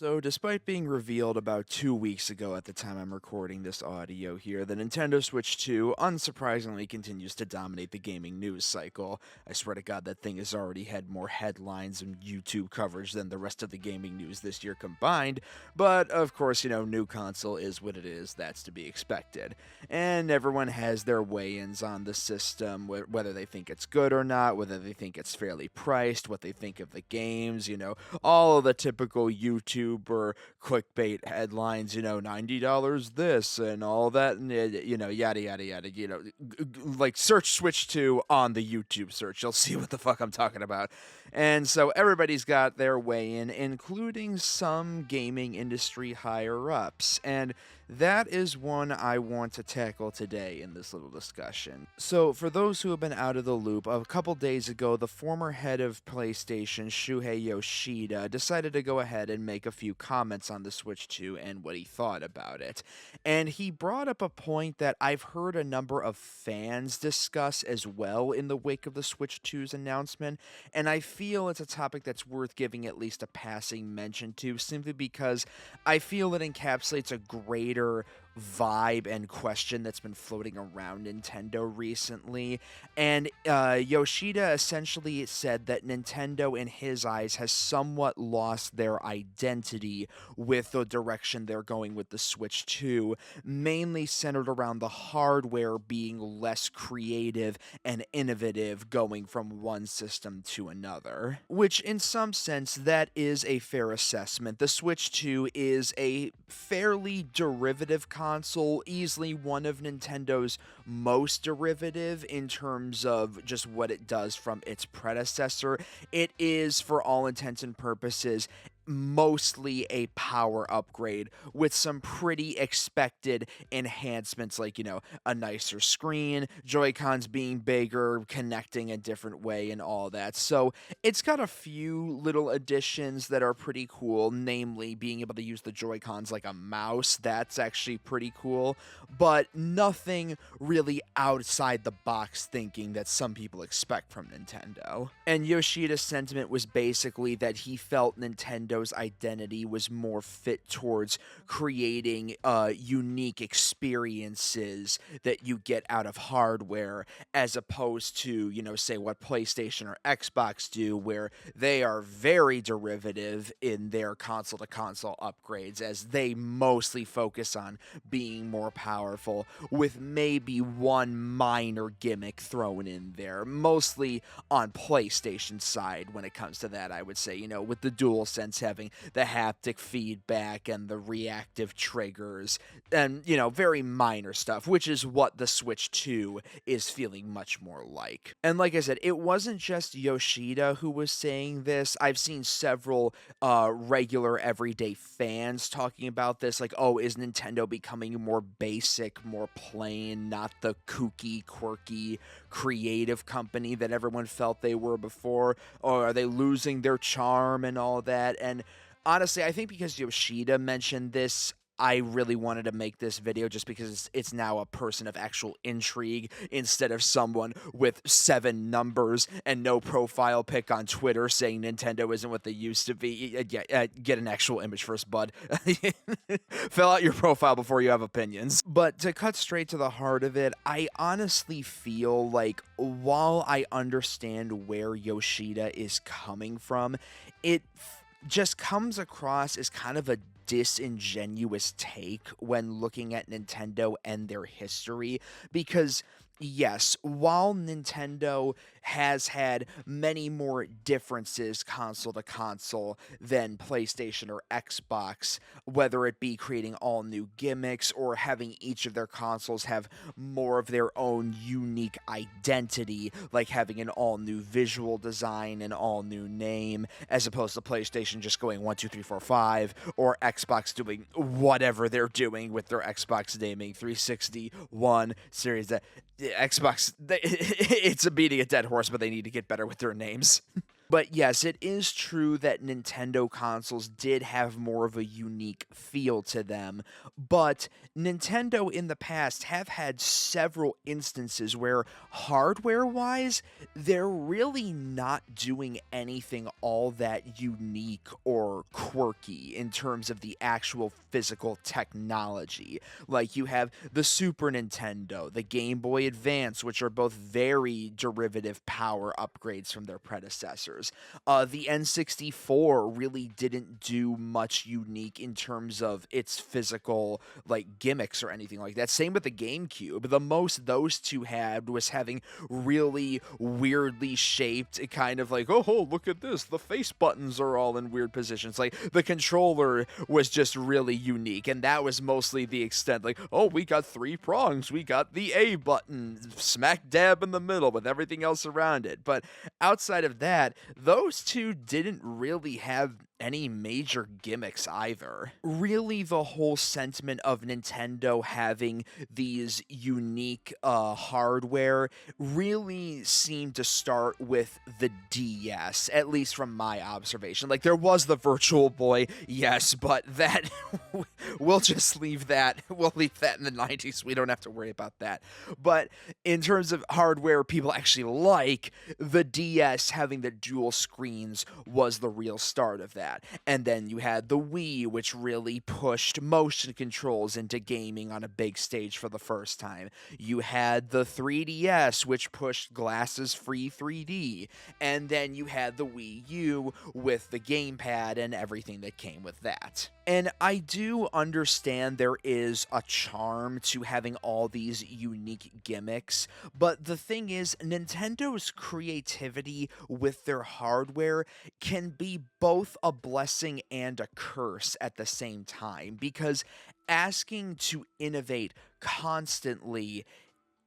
So, despite being revealed about 2 weeks ago at the time I'm recording this audio here, the Nintendo Switch 2 unsurprisingly continues to dominate the gaming news cycle. I swear to God, that thing has already had more headlines and YouTube coverage than the rest of the gaming news this year combined. But, of course, new console is what it is, that's to be expected. And everyone has their weigh ins on the system, whether they think it's good or not, whether they think it's fairly priced, what they think of the games, all of the typical YouTuber clickbait headlines, $90 this and all that, and yada yada yada. Like search Switch 2 on the YouTube search, you'll see what the fuck I'm talking about. And so everybody's got their way in, including some gaming industry higher ups, and that is one I want to tackle today in this little discussion. So, for those who have been out of the loop, a couple days ago, the former head of PlayStation, Shuhei Yoshida, decided to go ahead and make a few comments on the Switch 2 and what he thought about it. And he brought up a point that I've heard a number of fans discuss as well in the wake of the Switch 2's announcement, and I feel it's a topic that's worth giving at least a passing mention to, simply because I feel it encapsulates a greater vibe and question that's been floating around Nintendo recently. And Yoshida essentially said that Nintendo, in his eyes, has somewhat lost their identity with the direction they're going with the Switch 2, mainly centered around the hardware being less creative and innovative going from one system to another. Which, in some sense, that is a fair assessment. The Switch 2 is a fairly derivative console, easily one of Nintendo's most derivative in terms of just what it does from its predecessor. It is, for all intents and purposes, mostly a power upgrade with some pretty expected enhancements like, a nicer screen, Joy-Cons being bigger, connecting a different way, and all that. So it's got a few little additions that are pretty cool, namely being able to use the Joy-Cons like a mouse. That's actually pretty cool, but nothing really outside the box thinking that some people expect from Nintendo. And Yoshida's sentiment was basically that he felt Nintendo's identity was more fit towards creating unique experiences that you get out of hardware, as opposed to, say what PlayStation or Xbox do, where they are very derivative in their console to console upgrades, as they mostly focus on being more powerful, with maybe one minor gimmick thrown in there, mostly on PlayStation's side when it comes to that, I would say, with the DualSense having the haptic feedback and the reactive triggers and, very minor stuff, which is what the Switch 2 is feeling much more like. And like I said, it wasn't just Yoshida who was saying this. I've seen several regular everyday fans talking about this, like, oh, is Nintendo becoming more basic, more plain, not the kooky, quirky, creative company that everyone felt they were before, or are they losing their charm and all that? And honestly, I think because Yoshida mentioned this, I really wanted to make this video just because it's now a person of actual intrigue instead of someone with 7 numbers and no profile pic on Twitter saying Nintendo isn't what they used to be. Get an actual image first, bud. Fill out your profile before you have opinions. But to cut straight to the heart of it, I honestly feel like while I understand where Yoshida is coming from, it just comes across as kind of a disingenuous take when looking at Nintendo and their history, because yes, while Nintendo has had many more differences console to console than PlayStation or Xbox, whether it be creating all new gimmicks or having each of their consoles have more of their own unique identity, like having an all new visual design, an all new name, as opposed to PlayStation just going 1, 2, 3, 4, 5, or Xbox doing whatever they're doing with their Xbox naming 360, One, Series Z. Xbox, it's a beating a dead horse, but they need to get better with their names. But yes, it is true that Nintendo consoles did have more of a unique feel to them, but Nintendo in the past have had several instances where hardware-wise, they're really not doing anything all that unique or quirky in terms of the actual physical technology. Like you have the Super Nintendo, the Game Boy Advance, which are both very derivative power upgrades from their predecessors. The N64 really didn't do much unique in terms of its physical like gimmicks or anything like that. Same with the GameCube. The most those two had was having really weirdly shaped, kind of like, oh, look at this. The face buttons are all in weird positions. Like the controller was just really unique, and that was mostly the extent. Like, oh, we got three prongs. We got the A button smack dab in the middle with everything else around it. But outside of that, those two didn't really have any major gimmicks either. Really, the whole sentiment of Nintendo having these unique hardware really seemed to start with the DS, at least from my observation. Like, there was the Virtual Boy, yes, but that, we'll just leave that. We'll leave that in the 90s. We don't have to worry about that. But in terms of hardware people actually like, the DS having the dual screens was the real start of that. And then you had the Wii, which really pushed motion controls into gaming on a big stage for the first time. You had the 3DS, which pushed glasses-free 3D. And then you had the Wii U with the gamepad and everything that came with that. And I do understand there is a charm to having all these unique gimmicks, but the thing is, Nintendo's creativity with their hardware can be both a blessing and a curse at the same time, because asking to innovate constantly,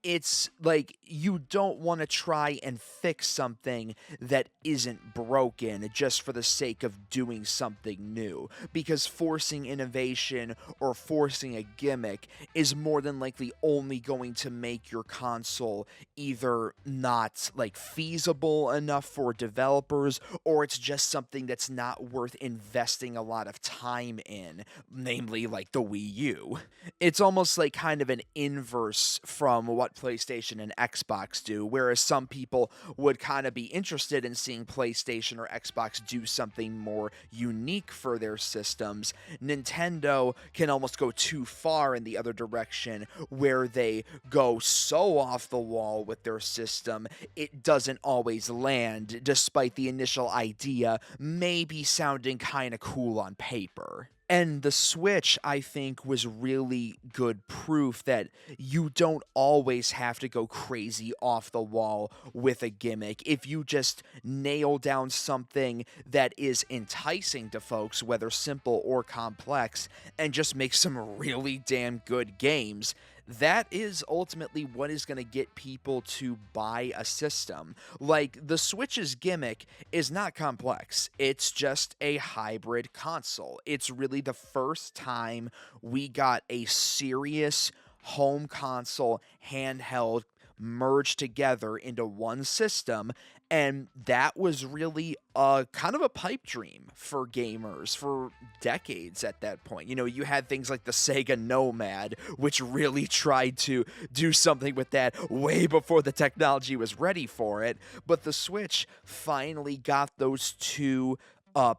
it's like you don't want to try and fix something that isn't broken just for the sake of doing something new, because forcing innovation or forcing a gimmick is more than likely only going to make your console either not like feasible enough for developers, or it's just something that's not worth investing a lot of time in, namely like the Wii U. It's almost like kind of an inverse from what PlayStation and Xbox do, whereas some people would kind of be interested in seeing PlayStation or Xbox do something more unique for their systems. Nintendo can almost go too far in the other direction, where they go so off the wall with their system, it doesn't always land, despite the initial idea maybe sounding kind of cool on paper. And the Switch, I think, was really good proof that you don't always have to go crazy off the wall with a gimmick. If you just nail down something that is enticing to folks, whether simple or complex, and just make some really damn good games, that is ultimately what is going to get people to buy a system. Like, the Switch's gimmick is not complex. It's just a hybrid console. It's really the first time we got a serious home console handheld merged together into one system, and that was really kind of a pipe dream for gamers for decades at that point. You know, you had things like the Sega Nomad, which really tried to do something with that way before the technology was ready for it, but the Switch finally got those two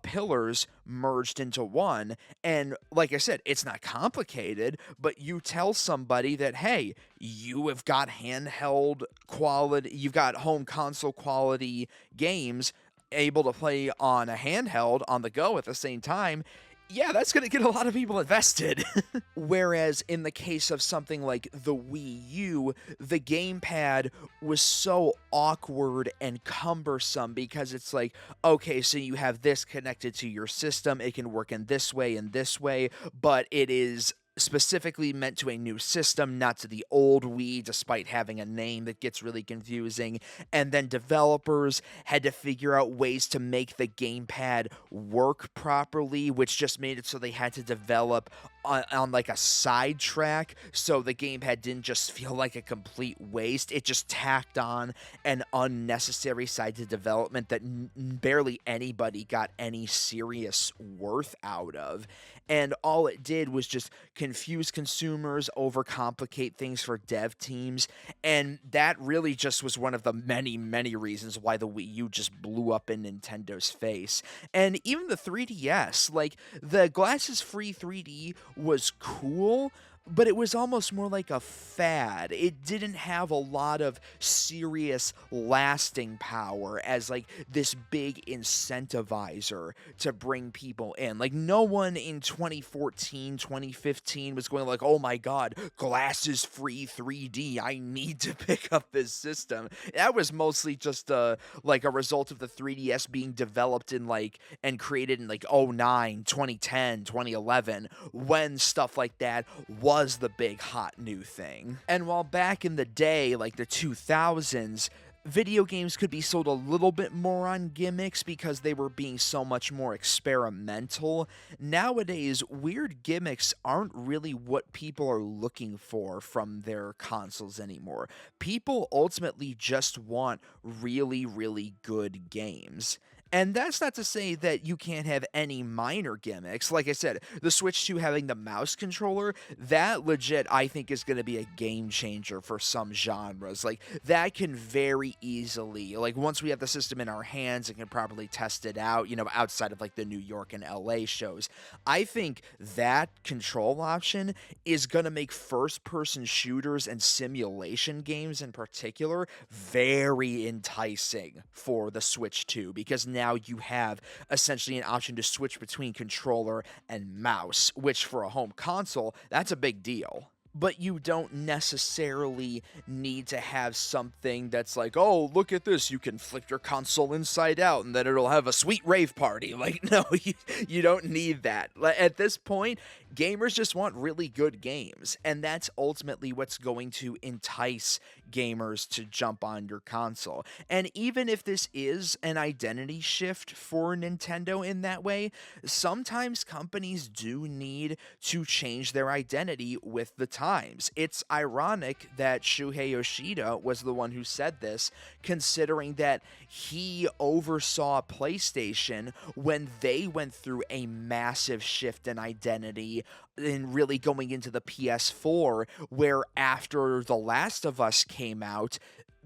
pillars merged into one. And like I said, it's not complicated, but you tell somebody that, hey, you have got handheld quality, you've got home console quality games able to play on a handheld on the go at the same time. Yeah, that's going to get a lot of people invested. Whereas in the case of something like the Wii U, the gamepad was so awkward and cumbersome, because it's like, okay, so you have this connected to your system, it can work in this way and this way, but it is specifically meant to a new system, not to the old Wii, despite having a name that gets really confusing. And then developers had to figure out ways to make the gamepad work properly, which just made it so they had to develop on like a side track, so the gamepad didn't just feel like a complete waste. It just tacked on an unnecessary side to development that barely anybody got any serious worth out of. And all it did was just confuse consumers, overcomplicate things for dev teams, and that really just was one of the many, many reasons why the Wii U just blew up in Nintendo's face. And even the 3DS, like the glasses free 3D was cool, but it was almost more like a fad. It didn't have a lot of serious lasting power as like this big incentivizer to bring people in. Like no one in 2014, 2015 was going like, "Oh my god, glasses free 3D. I need to pick up this system." That was mostly just like a result of the 3DS being developed in like and created in like '09, 2010, 2011 when stuff like that was the big hot new thing. And while back in the day, like the 2000s, video games could be sold a little bit more on gimmicks because they were being so much more experimental. Nowadays, weird gimmicks aren't really what people are looking for from their consoles anymore. People ultimately just want really, really good games. And that's not to say that you can't have any minor gimmicks. Like I said, the Switch 2 having the mouse controller, that legit I think is going to be a game changer for some genres. Like that can very easily, like once we have the system in our hands and can properly test it out, outside of like the New York and LA shows, I think that control option is going to make first person shooters and simulation games in particular very enticing for the Switch 2 because now you have essentially an option to switch between controller and mouse, which for a home console, that's a big deal. But you don't necessarily need to have something that's like, "Oh, look at this, you can flip your console inside out and then it'll have a sweet rave party." Like, no, you don't need that. At this point, gamers just want really good games, and that's ultimately what's going to entice gamers to jump on your console. And even if this is an identity shift for Nintendo in that way, sometimes companies do need to change their identity with the times. It's ironic that Shuhei Yoshida was the one who said this, considering that he oversaw PlayStation when they went through a massive shift in identity and really going into the PS4, where after The Last of Us came out,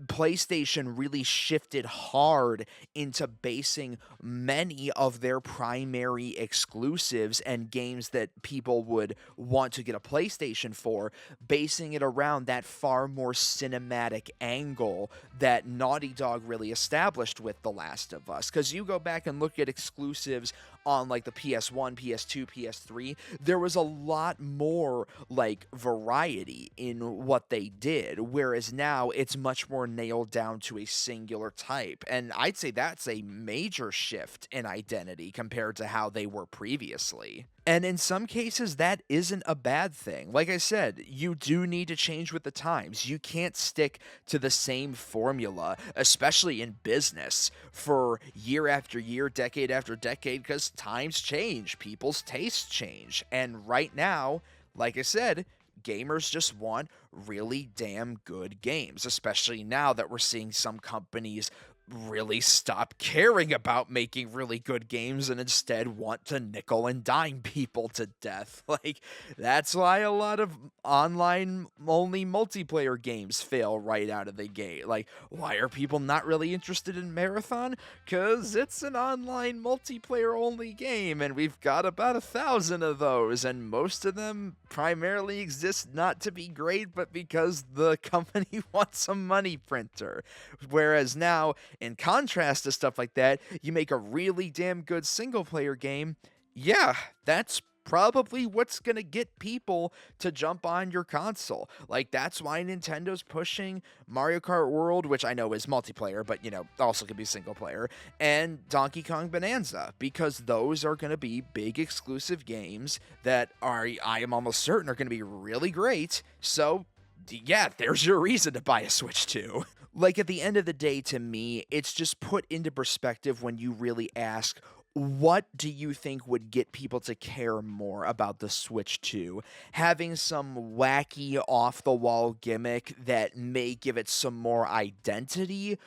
PlayStation really shifted hard into basing many of their primary exclusives and games that people would want to get a PlayStation for, basing it around that far more cinematic angle that Naughty Dog really established with The Last of Us. Because you go back and look at exclusives on like the PS1, PS2, PS3, there was a lot more like variety in what they did, whereas now it's much more nailed down to a singular type. And I'd say that's a major shift in identity compared to how they were previously. And in some cases, that isn't a bad thing. Like I said, you do need to change with the times. You can't stick to the same formula, especially in business, for year after year, decade after decade, because times change, people's tastes change. And right now, like I said, gamers just want really damn good games, especially now that we're seeing some companies really stop caring about making really good games and instead want to nickel and dime people to death. Like, that's why a lot of online only multiplayer games fail right out of the gate. Like, why are people not really interested in Marathon? Because it's an online multiplayer only game, and we've got about 1,000 of those, and most of them primarily exist not to be great, but because the company wants a money printer. Whereas now, in contrast to stuff like that, you make a really damn good single player game. Yeah, that's probably what's going to get people to jump on your console. Like, that's why Nintendo's pushing Mario Kart World, which I know is multiplayer, but also can be single player, and Donkey Kong Bonanza, because those are going to be big exclusive games that I am almost certain are going to be really great. So yeah, there's your reason to buy a Switch 2. Like, at the end of the day, to me, it's just put into perspective when you really ask, what do you think would get people to care more about the Switch 2? Having some wacky off the wall gimmick that may give it some more identity?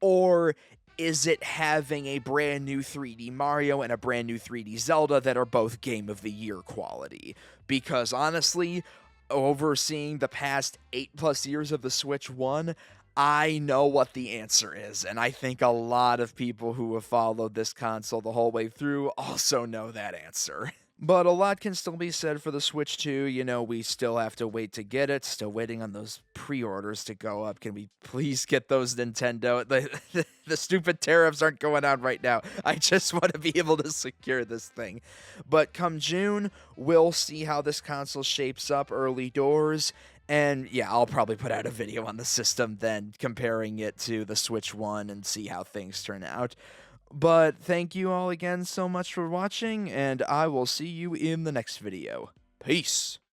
Or is it having a brand new 3D Mario and a brand new 3D Zelda that are both Game of the Year quality? Because honestly, overseeing the past 8+ years of the Switch 1, I know what the answer is, and I think a lot of people who have followed this console the whole way through also know that answer. But a lot can still be said for the Switch 2. We still have to wait to get it. Still waiting on those pre-orders to go up. Can we please get those, Nintendo? The stupid tariffs aren't going on right now. I just want to be able to secure this thing. But come June, we'll see how this console shapes up early doors. And yeah, I'll probably put out a video on the system then, comparing it to the Switch 1 and see how things turn out. But thank you all again so much for watching, and I will see you in the next video. Peace!